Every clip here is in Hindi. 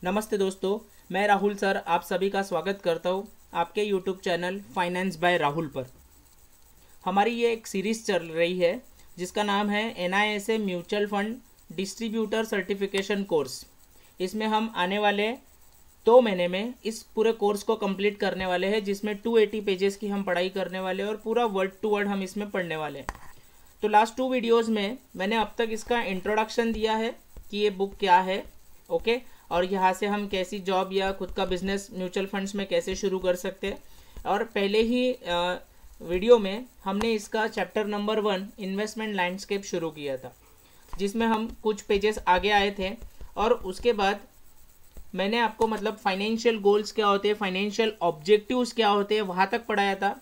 नमस्ते दोस्तों, मैं राहुल सर आप सभी का स्वागत करता हूँ आपके YouTube channel finance by Rahul पर। हमारी ये एक सीरीज़ चल रही है जिसका नाम है NISA mutual fund distributor certification course. इसमें हम आने वाले 2 महीने में इस पूरे कोर्स को कंप्लीट करने वाले हैं, जिसमें 280 पेजेस की हम पढ़ाई करने वाले हैं और पूरा वर्ड टू वर्ड हम इसमें पढ़ने वाले हैं। तो लास्ट 2 वीडियोज़ में मैंने अब तक इसका इंट्रोडक्शन दिया है कि ये बुक क्या है, ओके, और यहाँ से हम कैसी जॉब या खुद का बिजनेस म्यूचुअल फंड्स में कैसे शुरू कर सकते हैं। और पहले ही वीडियो में हमने इसका चैप्टर नंबर 1 इन्वेस्टमेंट लैंडस्केप शुरू किया था, जिसमें हम कुछ पेजेस आगे आए थे। और उसके बाद मैंने आपको फाइनेंशियल गोल्स क्या होते हैं, फाइनेंशियल ऑब्जेक्टिव्स क्या होते हैं, वहाँ तक पढ़ाया था।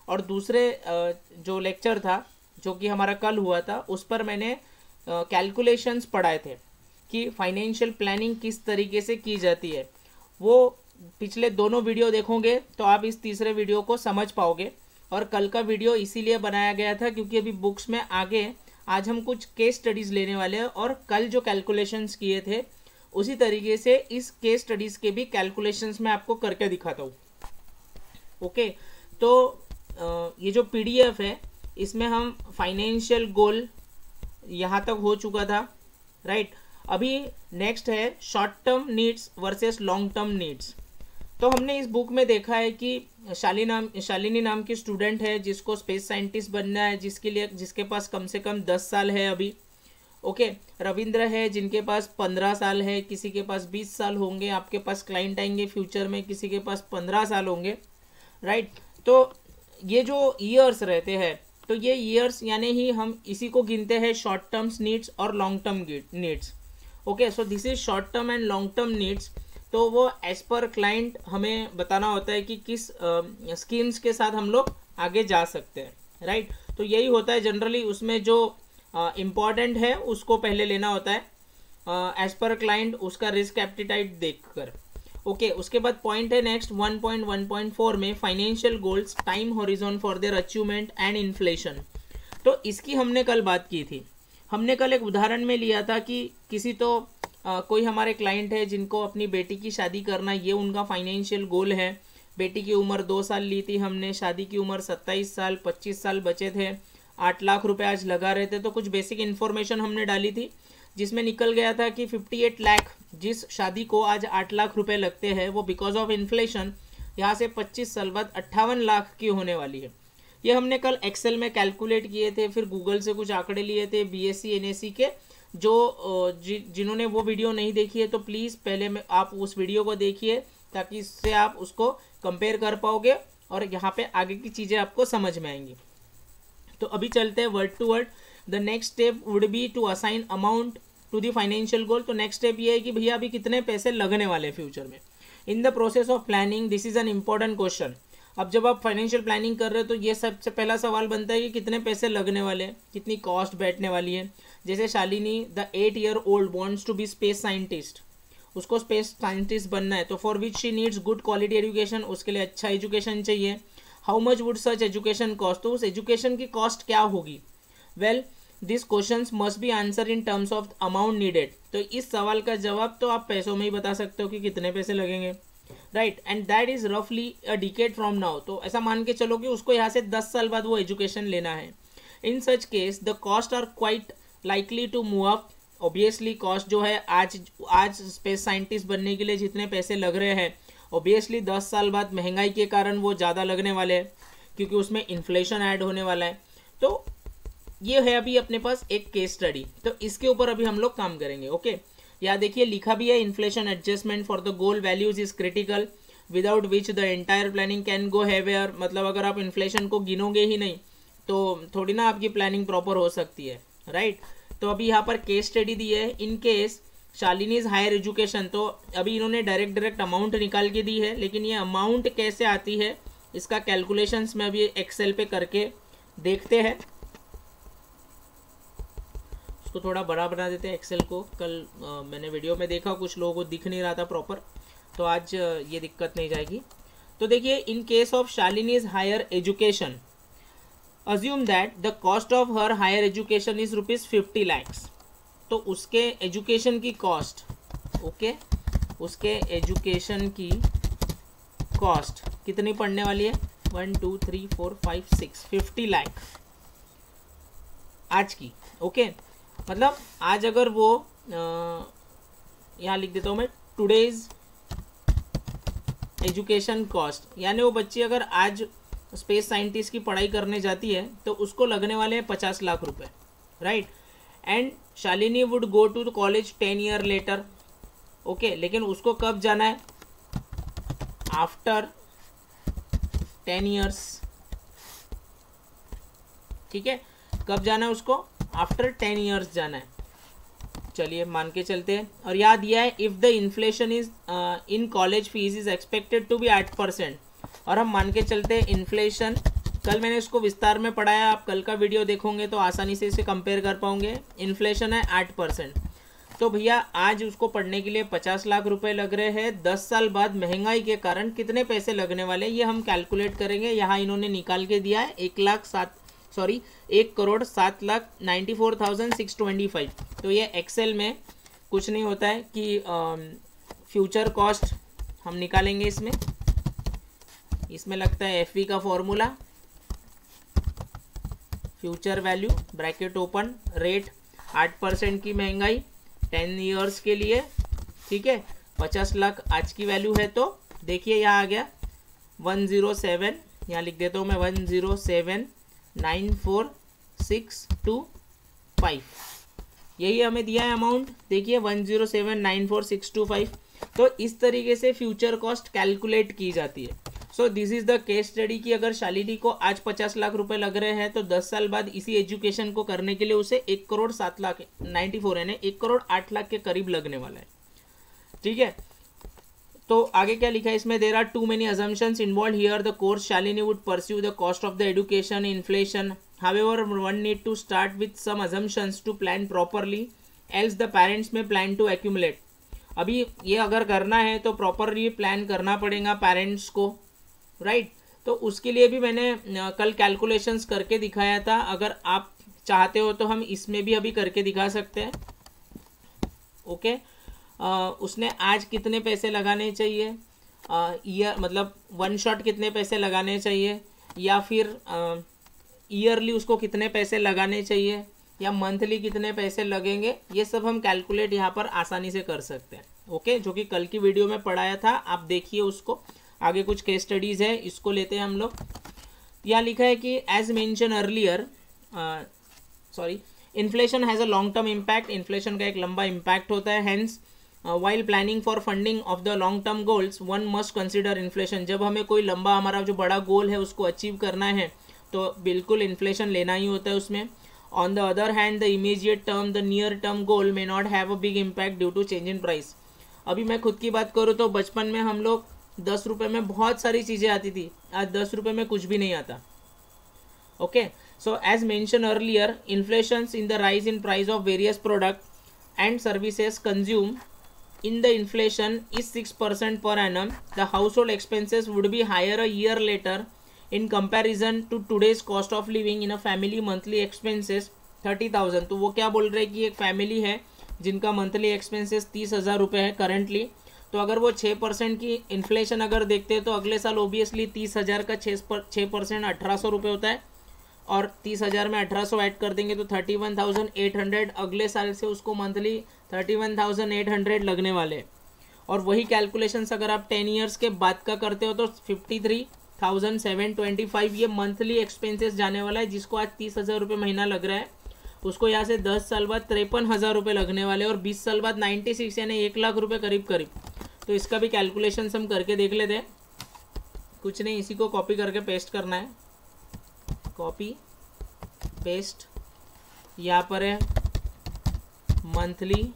और दूसरे जो लेक्चर था जो कि हमारा कल हुआ था, उस पर मैंने कैलकुलेशंस पढ़ाए थे कि फाइनेंशियल प्लानिंग किस तरीके से की जाती है। वो पिछले दोनों वीडियो देखोगे तो आप इस तीसरे वीडियो को समझ पाओगे। और कल का वीडियो इसीलिए बनाया गया था क्योंकि अभी बुक्स में आगे आज हम कुछ केस स्टडीज़ लेने वाले हैं, और कल जो कैलकुलेशंस किए थे उसी तरीके से इस केस स्टडीज़ के भी कैलकुलेशंस मैं आपको करके दिखाता हूँ। ओके, तो ये जो PDF है इसमें हम फाइनेंशियल गोल यहाँ तक हो चुका था, राइट। अभी नेक्स्ट है short term needs versus long term needs. तो हमने इस बुक में देखा है कि शालिनी नाम की स्टूडेंट है जिसको स्पेस साइंटिस्ट बनना है, जिसके पास कम से कम 10 साल है अभी। ओके, रविंद्र है जिनके पास 15 साल है, किसी के पास 20 साल होंगे, आपके पास क्लाइंट आएंगे फ्यूचर में किसी के पास 15 साल होंगे, राइट। तो ये जो ईयर्स रहते हैं, तो ये ईयर्स यानी ही हम इसी को गिनते हैं शॉर्ट टर्म्स नीड्स और long term needs. Okay, so this is short term and long term needs. तो वो एज पर क्लाइंट हमें बताना होता है कि किस स्कीम्स के साथ हम लोग आगे जा सकते हैं, राइट। तो यही होता है जनरली, उसमें जो इम्पॉर्टेंट है उसको पहले लेना होता है एज पर क्लाइंट, उसका रिस्क एप्टीटाइट देखकर। ओके, उसके बाद पॉइंट है नेक्स्ट 1.1.4 में financial goals, time horizon for their achievement and inflation. तो इसकी हमने कल बात की थी। हमने कल एक उदाहरण में लिया था कि किसी कोई हमारे क्लाइंट है जिनको अपनी बेटी की शादी करना, ये उनका फाइनेंशियल गोल है। बेटी की उम्र 2 साल ली थी हमने, शादी की उम्र 27 साल, 25 साल बचे थे, 8 लाख रुपए आज लगा रहे थे। तो कुछ बेसिक इन्फॉर्मेशन हमने डाली थी जिसमें निकल गया था कि 58 लाख जिस शादी को आज 8 लाख रुपए लगते हैं, वो बिकॉज ऑफ इन्फ्लेशन यहाँ से 25 साल बाद 58 लाख की होने वाली है। ये हमने कल एक्सेल में कैलकुलेट किए थे, फिर गूगल से कुछ आंकड़े लिए थे BSc NSE के। जिन्होंने वो वीडियो नहीं देखी है तो प्लीज़ पहले में आप उस वीडियो को देखिए, ताकि इससे आप उसको कंपेयर कर पाओगे और यहाँ पे आगे की चीज़ें आपको समझ में आएंगी। तो अभी चलते हैं word to word. The next step would be to assign amount to the financial goal. तो नेक्स्ट स्टेप ये है कि भैया अभी कितने पैसे लगने वाले हैं फ्यूचर में। In the process of planning, this is an important question. अब जब आप फाइनेंशियल प्लानिंग कर रहे हो तो ये सबसे पहला सवाल बनता है कि कितने पैसे लगने वाले हैं, कितनी कॉस्ट बैठने वाली है। जैसे Shalini the 8-year-old wants to be space scientist, उसको स्पेस साइंटिस्ट बनना है, तो for which she needs good quality education, उसके लिए अच्छा एजुकेशन चाहिए। How much would such education cost, तो उस एजुकेशन की कॉस्ट क्या होगी। Well this question must be answer in terms of amount needed. तो इस सवाल का जवाब तो आप पैसों में ही बता सकते हो कि कितने पैसे लगेंगे, राइट। एंड दैट इज रफली अ डिकेड फ्रॉम नाउ। तो ऐसा मान के चलो कि उसको यहाँ से 10 साल बाद वो एजुकेशन लेना है। In such case the cost are quite likely to move up. Obviously cost जो है आज स्पेस साइंटिस्ट बनने के लिए जितने पैसे लग रहे हैं, ऑब्वियसली 10 साल बाद महंगाई के कारण वो ज़्यादा लगने वाले हैं, क्योंकि उसमें इन्फ्लेशन ऐड होने वाला है। तो ये है अभी अपने पास एक केस स्टडी, तो इसके ऊपर अभी हम लोग काम करेंगे। ओके, या देखिए लिखा भी है, inflation adjustment for the goal values is critical without which the entire planning can go haywire. मतलब अगर आप इन्फ्लेशन को गिनोगे ही नहीं तो थोड़ी ना आपकी प्लानिंग प्रॉपर हो सकती है, राइट। तो अभी यहाँ पर केस स्टडी दी है। In case Shalini's higher education, तो अभी इन्होंने डायरेक्ट अमाउंट निकाल के दी है, लेकिन ये अमाउंट कैसे आती है इसका कैलकुलेशंस में अभी एक्सेल पे करके देखते हैं। उसको थोड़ा बड़ा बना देते हैं एक्सेल को। कल मैंने वीडियो में देखा कुछ लोगों को दिख नहीं रहा था प्रॉपर, तो आज ये दिक्कत नहीं जाएगी। तो देखिए, in case of Shalini's higher education, assume that the cost of her higher education is ₹50 lakhs। तो उसके एजुकेशन की कॉस्ट, ओके, उसके एजुकेशन की कॉस्ट कितनी पड़ने वाली है, 1 2 3 4 5 6 50 लाख आज की। ओके, मतलब आज अगर वो यहाँ लिख देता हूँ मैं, टुडेज एजुकेशन कॉस्ट, यानी वो बच्ची अगर आज स्पेस साइंटिस्ट की पढ़ाई करने जाती है तो उसको लगने वाले हैं 50 लाख रुपए, right. And Shalini would go to the college 10 year later. Okay, लेकिन उसको कब जाना है, आफ्टर 10 ईयर्स। ठीक है, कब जाना है उसको, आफ्टर 10 ईयर्स जाना है। चलिए मान के चलते हैं। और याद दिया है if the inflation is in college fees is expected to be 8%, और हम मान के चलते हैं इन्फ्लेशन, कल मैंने इसको विस्तार में पढ़ाया, आप कल का वीडियो देखोगे तो आसानी से इसे कंपेयर कर पाओगे। इन्फ्लेशन है 8%, तो भैया आज उसको पढ़ने के लिए 50 लाख रुपए लग रहे हैं। 10 साल बाद महंगाई के कारण कितने पैसे लगने वाले ये हम कैलकुलेट करेंगे। यहाँ इन्होंने निकाल के दिया है 1,07,94,625। तो ये एक्सेल में कुछ नहीं होता है कि फ्यूचर कॉस्ट हम निकालेंगे। इसमें लगता है एफ का formula, future value bracket open, rate 8% की महंगाई 10 ईयर्स के लिए, ठीक है, 50 लाख आज की वैल्यू है। तो देखिए यहाँ आ गया 107, यहाँ लिख देता हूँ मैं 107,94,625, यही हमें दिया है अमाउंट। देखिए 107,94,625। तो इस तरीके से फ्यूचर कॉस्ट कैलकुलेट की जाती है। So this is the case study कि अगर शालिनी को आज 50 लाख रुपए लग रहे हैं तो 10 साल बाद इसी एजुकेशन को करने के लिए उसे 1,07,94,000 यानी 1,08,00,000 के करीब लगने वाला है। ठीक है, तो आगे क्या लिखा है इसमें, there are too many assumptions involved here. The course Shalini would pursue the cost of the education, inflation. However, one need to start with some assumptions to plan properly, else the parents may plan to accumulate. अभी ये अगर करना है तो प्रॉपरली प्लान करना पड़ेगा पेरेंट्स को, राइट। तो उसके लिए भी मैंने कल कैलकुलेशंस करके दिखाया था। अगर आप चाहते हो तो हम इसमें भी अभी करके दिखा सकते हैं। ओके, उसने आज कितने पैसे लगाने चाहिए, ईयर मतलब वन शॉट कितने पैसे लगाने चाहिए, या फिर ईयरली उसको कितने पैसे लगाने चाहिए, या मंथली कितने पैसे लगेंगे, ये सब हम कैलकुलेट यहाँ पर आसानी से कर सकते हैं। ओके, जो कि कल की वीडियो में पढ़ाया था, आप देखिए उसको। आगे कुछ केस स्टडीज़ है, इसको लेते हैं हम लोग। यहाँ लिखा है कि as mention earlier, inflation has a long term impact, inflation का एक लंबा इम्पैक्ट होता है। Hence while planning for funding of the long term goals one must consider inflation. जब हमें कोई लंबा हमारा जो बड़ा गोल है उसको अचीव करना है तो बिल्कुल इन्फ्लेशन लेना ही होता है उसमें। On the other hand the immediate term, the near term goal may not have a big impact due to change in price. अभी मैं खुद की बात करूँ तो बचपन में हम लोग 10 रुपये में बहुत सारी चीज़ें आती थी, आज 10 रुपये में कुछ भी नहीं आता। Okay, so as mention earlier, inflations in the rise in price of various product and services consume in the inflation is 6% per annum. The household expenses would be higher a year later in comparison to today's cost of living in a family. Monthly expenses 30,000. तो वो क्या बोल रहे हैं कि एक फैमिली है जिनका मंथली एक्सपेंसेस 30,000 रुपये है करंटली। तो अगर वो 6% की इन्फ्लेशन अगर देखते हैं तो अगले साल ओबियसली 30,000 का 6% 1,800 रुपये होता है, और 30,000 में 1,800 ऐड कर देंगे तो 31,800। अगले साल से उसको मंथली 31,800 लगने वाले। और वही कैलकुलेशंस अगर आप 10 ईयर्स के बाद का करते हो तो 53,725 ये मंथली एक्सपेंसेस जाने वाला है। जिसको आज 30,000 रुपये महीना लग रहा है उसको यहाँ से 10 साल बाद 53,000 रुपये लगने वाले, और 20 साल बाद 96 यानी 1,00,000 रुपये करीब करीब। तो इसका भी कैलकुलेशंस हम करके देख लेते हैं। कुछ नहीं, इसी को कॉपी करके पेस्ट करना है, कॉपी पेस्ट। यहाँ पर है मंथली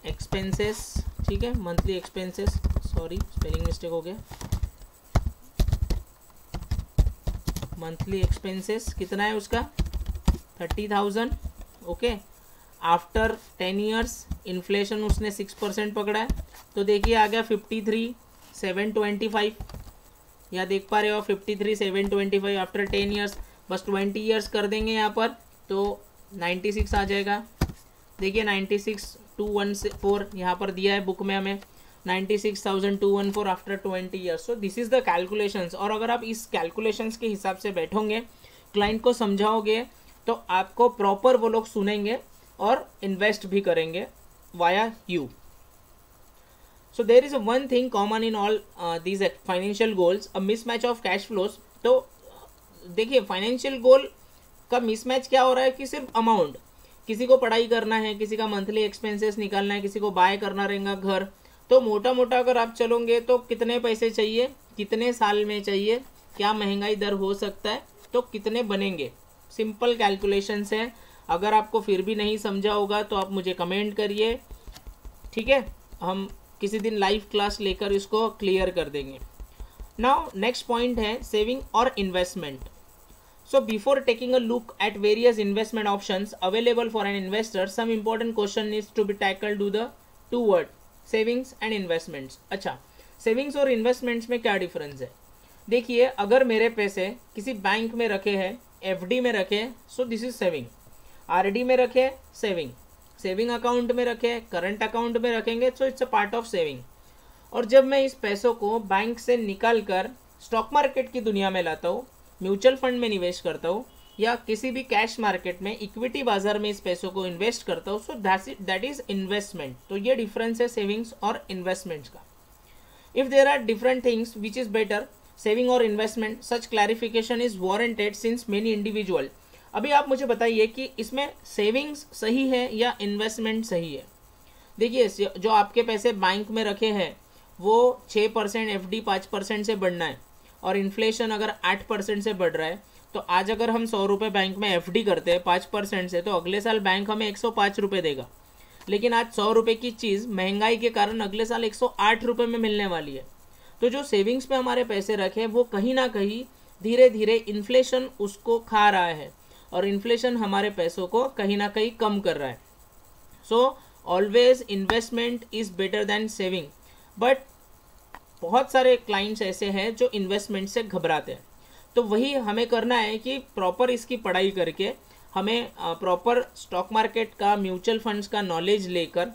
एक्सपेंसेस, ठीक है, monthly expenses, sorry spelling mistake हो गया। मंथली एक्सपेंसेस कितना है उसका, 30,000। ओके, आफ्टर 10 ईयर्स इन्फ्लेशन उसने 6% पकड़ा है, तो देखिए आ गया 53,725। या देख पा रहे हो 53,725 आफ्टर 10 ईयर्स। बस 20 ईयर्स कर देंगे यहाँ पर तो 96 आ जाएगा। देखिए 96 214 यहाँ पर दिया है बुक में हमें 96,214 after 20 years. So this is the calculations. और अगर आप इस कैलकुलेशंस के हिसाब से बैठोगे, क्लाइंट को समझाओगे, तो आपको प्रॉपर वो लोग सुनेंगे और इन्वेस्ट भी करेंगे via you. So there is a one thing common in all these financial goals, a mismatch of cash flows। तो देखिए फाइनेंशियल गोल का मिसमैच क्या हो रहा है कि सिर्फ अमाउंट, किसी को पढ़ाई करना है, किसी का मंथली एक्सपेंसेस निकालना है, किसी को बाय करना रहेगा घर, तो मोटा मोटा अगर आप चलोगे तो कितने पैसे चाहिए, कितने साल में चाहिए, क्या महंगाई दर हो सकता है, तो कितने बनेंगे। सिंपल कैलकुलेशंस है। अगर आपको फिर भी नहीं समझा होगा तो आप मुझे कमेंट करिए, ठीक है, हम किसी दिन लाइव क्लास लेकर इसको क्लियर कर देंगे। नाउ नेक्स्ट पॉइंट है सेविंग और investment. So before taking a look at various investment options available for an investor, some important question is to be tackled to the two word savings and investments. अच्छा, सेविंग्स और इन्वेस्टमेंट्स में क्या डिफरेंस है? देखिए, अगर मेरे पैसे किसी बैंक में रखे हैं, एफडी में रखे, so this is saving. RD में रखे, सेविंग। सेविंग अकाउंट में रखे, करंट अकाउंट में रखेंगे, so it's a part of saving. और जब मैं इस पैसों को बैंक से निकाल कर स्टॉक मार्केट की दुनिया में लाता हूँ, म्यूचुअल फंड में निवेश करता हूँ, या किसी भी कैश मार्केट में, इक्विटी बाजार में इस पैसों को इन्वेस्ट करता हूँ, सो दैट इज इन्वेस्टमेंट। तो ये डिफरेंस है सेविंग्स और इन्वेस्टमेंट्स का। If there are different things which is better, saving और investment, such clarification is warranted since many individual. अभी आप मुझे बताइए कि इसमें सेविंग्स सही है या इन्वेस्टमेंट सही है। देखिए, जो आपके पैसे बैंक में रखे हैं वो 6% एफडी 5% से बढ़ना है, और इन्फ्लेशन अगर 8% से बढ़ रहा है, तो आज अगर हम 100 रुपये बैंक में एफडी करते हैं 5% से, तो अगले साल बैंक हमें 105 रुपये देगा। लेकिन आज 100 रुपये की चीज़ महंगाई के कारण अगले साल 108 रुपये में मिलने वाली है। तो जो सेविंग्स में हमारे पैसे रखे वो कहीं ना कहीं धीरे धीरे इन्फ्लेशन उसको खा रहा है, और इन्फ्लेशन हमारे पैसों को कहीं ना कहीं कम कर रहा है। So always investment is better than saving. But बहुत सारे क्लाइंट्स ऐसे हैं जो इन्वेस्टमेंट से घबराते हैं, तो वही हमें करना है कि प्रॉपर इसकी पढ़ाई करके हमें प्रॉपर स्टॉक मार्केट का, म्यूचुअल फंड्स का नॉलेज लेकर,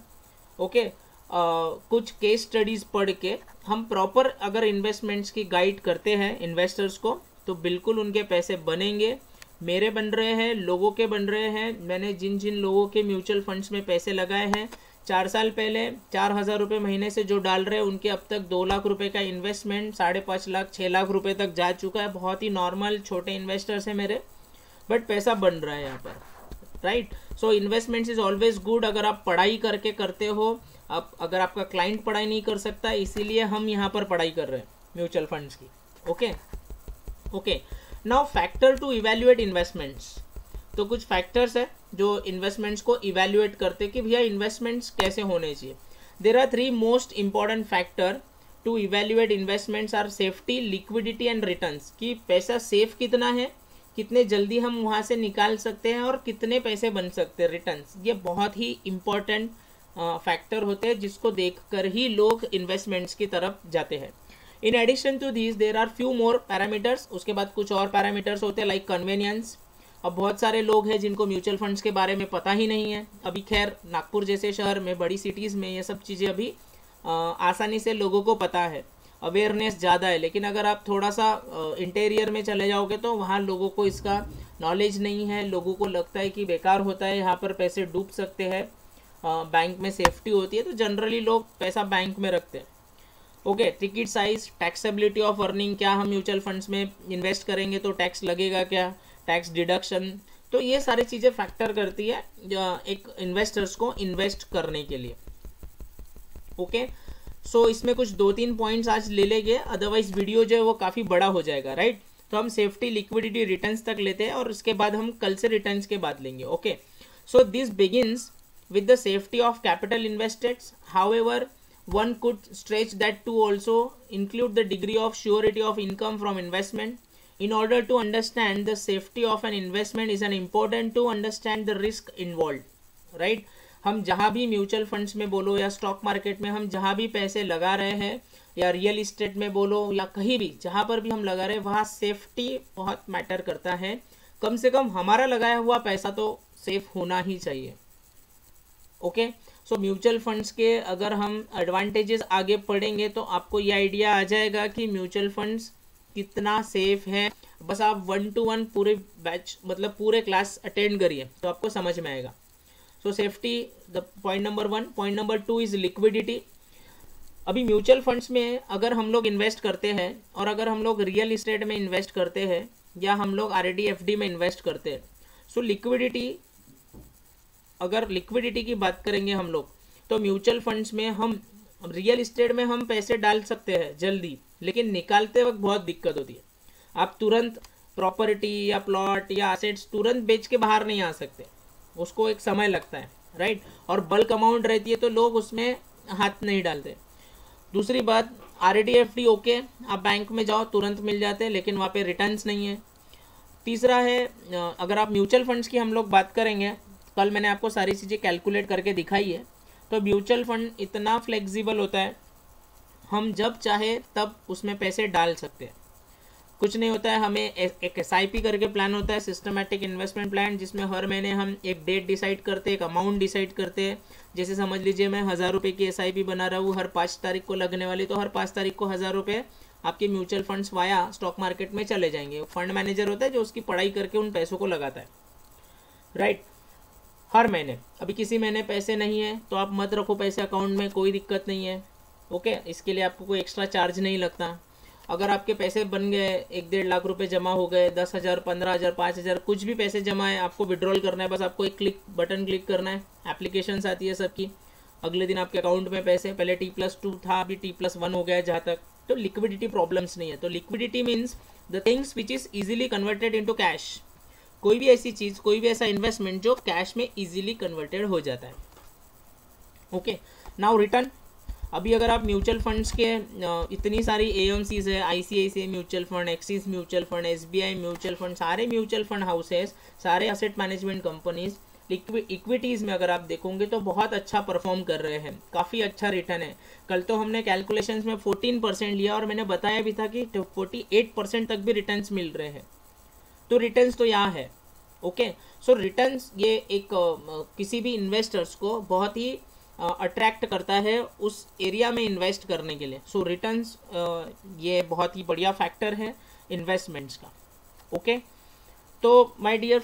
ओके, कुछ केस स्टडीज़ पढ़ के हम प्रॉपर अगर इन्वेस्टमेंट्स की गाइड करते हैं इन्वेस्टर्स को, तो बिल्कुल उनके पैसे बनेंगे। मेरे बन रहे हैं, लोगों के बन रहे हैं। मैंने जिन जिन लोगों के म्यूचुअल फंड्स में पैसे लगाए हैं, 4 साल पहले 4,000 रुपये महीने से जो डाल रहे हैं, उनके अब तक 2 लाख रुपए का इन्वेस्टमेंट 5.5 लाख 6 लाख रुपए तक जा चुका है। बहुत ही नॉर्मल छोटे इन्वेस्टर्स हैं मेरे, बट पैसा बन रहा है यहाँ पर, right. So investments is always good अगर आप पढ़ाई करके करते हो। आप अगर आपका क्लाइंट पढ़ाई नहीं कर सकता, इसीलिए हम यहाँ पर पढ़ाई कर रहे हैं म्यूचुअल फंड्स की। Okay now factor to evaluate investments. तो कुछ फैक्टर्स है जो इन्वेस्टमेंट्स को इवेल्युएट करते कि भैया इन्वेस्टमेंट्स कैसे होने चाहिए। There are 3 most important factor to evaluate investments are safety, liquidity and returns. कि पैसा सेफ कितना है, कितने जल्दी हम वहाँ से निकाल सकते हैं, और कितने पैसे बन सकते हैं, रिटर्न्स। ये बहुत ही इंपॉर्टेंट फैक्टर होते हैं जिसको देखकर ही लोग इन्वेस्टमेंट्स की तरफ जाते हैं। In addition to this there are few more parameters. उसके बाद कुछ और पैरामीटर्स होते हैं लाइक कन्वीनियंस। अब बहुत सारे लोग हैं जिनको म्यूचुअल फंड्स के बारे में पता ही नहीं है। अभी खैर नागपुर जैसे शहर में, बड़ी सिटीज़ में ये सब चीज़ें अभी आसानी से लोगों को पता है, अवेयरनेस ज़्यादा है। लेकिन अगर आप थोड़ा सा इंटीरियर में चले जाओगे तो वहाँ लोगों को इसका नॉलेज नहीं है। लोगों को लगता है कि बेकार होता है, यहाँ पर पैसे डूब सकते हैं, बैंक में सेफ्टी होती है, तो जनरली लोग पैसा बैंक में रखते हैं। Okay, ticket size, taxability of earning, क्या हम म्यूचुअल फंड्स में इन्वेस्ट करेंगे तो टैक्स लगेगा क्या, टैक्स डिडक्शन, तो ये सारी चीज़ें फैक्टर करती है एक इन्वेस्टर्स को इन्वेस्ट करने के लिए। ओके, सो इसमें कुछ 2-3 पॉइंट्स आज ले लेंगे, अदरवाइज वीडियो जो है वो काफ़ी बड़ा हो जाएगा, राइट। तो हम सेफ्टी, लिक्विडिटी, रिटर्न्स तक लेते हैं, और उसके बाद हम कल से रिटर्न्स के बाद लेंगे। Okay, so this begins with the safety of capital invested. However, one could stretch that to also include the degree of surety of income from investment. In order to understand the safety of an investment is an important to understand the risk involved, right? हम जहाँ भी म्यूचुअल फंड्स में बोलो या स्टॉक मार्केट में हम जहाँ भी पैसे लगा रहे हैं, या रियल इस्टेट में बोलो या कहीं भी जहाँ पर भी हम लगा रहे हैं, वहाँ सेफ्टी बहुत मैटर करता है। कम से कम हमारा लगाया हुआ पैसा तो सेफ होना ही चाहिए। ओके, सो म्यूचुअल फंड्स के अगर हम एडवांटेजेस आगे पढ़ेंगे तो आपको ये आइडिया आ जाएगा कि म्यूचुअल फंड्स कितना सेफ है। बस आप 1 to 1 पूरे बैच मतलब पूरे क्लास अटेंड करिए तो आपको समझ में आएगा। सो safety the point number 1। Point number 2 is liquidity. अभी म्यूचुअल फंड्स में अगर हम लोग इन्वेस्ट करते हैं और अगर हम लोग रियल इस्टेट में इन्वेस्ट करते हैं या हम लोग RD FD में इन्वेस्ट करते हैं, सो लिक्विडिटी, अगर लिक्विडिटी की बात करेंगे हम लोग तो म्यूचुअल फंड्स में हम रियल इस्टेट में हम पैसे डाल सकते हैं जल्दी, लेकिन निकालते वक्त बहुत दिक्कत होती है। आप तुरंत प्रॉपर्टी या प्लॉट या एसेट्स तुरंत बेच के बाहर नहीं आ सकते, उसको एक समय लगता है, राइट। और बल्क अमाउंट रहती है तो लोग उसमें हाथ नहीं डालते। दूसरी बात, RD FD ओके, आप बैंक में जाओ तुरंत मिल जाते हैं, लेकिन वहाँ पे रिटर्न्स नहीं है। तीसरा है, अगर आप म्यूचुअल फंड्स की हम लोग बात करेंगे, कल मैंने आपको सारी चीज़ें कैलकुलेट करके दिखाई है, तो म्यूचुअल फंड इतना फ्लेक्सिबल होता है, हम जब चाहे तब उसमें पैसे डाल सकते हैं। कुछ नहीं होता है, हमें एक SIP करके प्लान होता है, सिस्टमैटिक इन्वेस्टमेंट प्लान, जिसमें हर महीने हम एक डेट डिसाइड करते हैं, एक अमाउंट डिसाइड करते हैं। जैसे समझ लीजिए मैं 1000 रुपये की SIP बना रहा हूँ, हर 5 तारीख को लगने वाली, तो हर 5 तारीख को 1000 रुपये आपके mutual funds via stock market में चले जाएंगे। फंड मैनेजर होता है जो उसकी पढ़ाई करके उन पैसों को लगाता है, राइट, हर महीने। अभी किसी महीने पैसे नहीं है तो आप मत रखो पैसे अकाउंट में, कोई दिक्कत नहीं है, ओके, इसके लिए आपको कोई एक्स्ट्रा चार्ज नहीं लगता। अगर आपके पैसे बन गए, 1-1.5 लाख रुपए जमा हो गए, 10,000, 15,000, 5,000, कुछ भी पैसे जमा है, आपको विड्रॉल करना है, बस आपको एक बटन क्लिक करना है, एप्लीकेशंस आती है सबकी, अगले दिन आपके अकाउंट में पैसे, पहले T+2 था, अभी T+1 हो गया जहाँ तक, तो लिक्विडिटी प्रॉब्लम्स नहीं है। तो liquidity means the things which is easily converted into cash, कोई भी ऐसी चीज़, कोई भी ऐसा इन्वेस्टमेंट जो कैश में ईजिली कन्वर्टेड हो जाता है, ओके। नाउ रिटर्न, अभी अगर आप म्यूचुअल फंड्स के इतनी सारी AMCs है, ICICI mutual fund, axis mutual fund, SBI mutual fund, सारे म्यूचुअल फंड हाउसेस, सारे एसेट मैनेजमेंट कंपनीज, इक्विटीज़ में अगर आप देखोगे तो बहुत अच्छा परफॉर्म कर रहे हैं, काफ़ी अच्छा रिटर्न है। कल तो हमने कैलकुलेशंस में 14% लिया और मैंने बताया भी था कि 48% तक भी रिटर्न्स मिल रहे हैं, तो रिटर्न्स तो यहाँ है, ओके। सो रिटर्न्स ये एक किसी भी इन्वेस्टर्स को बहुत ही अट्रैक्ट करता है उस एरिया में इन्वेस्ट करने के लिए। सो रिटर्न्स ये बहुत ही बढ़िया फैक्टर है इन्वेस्टमेंट्स का, ओके। तो माय डियर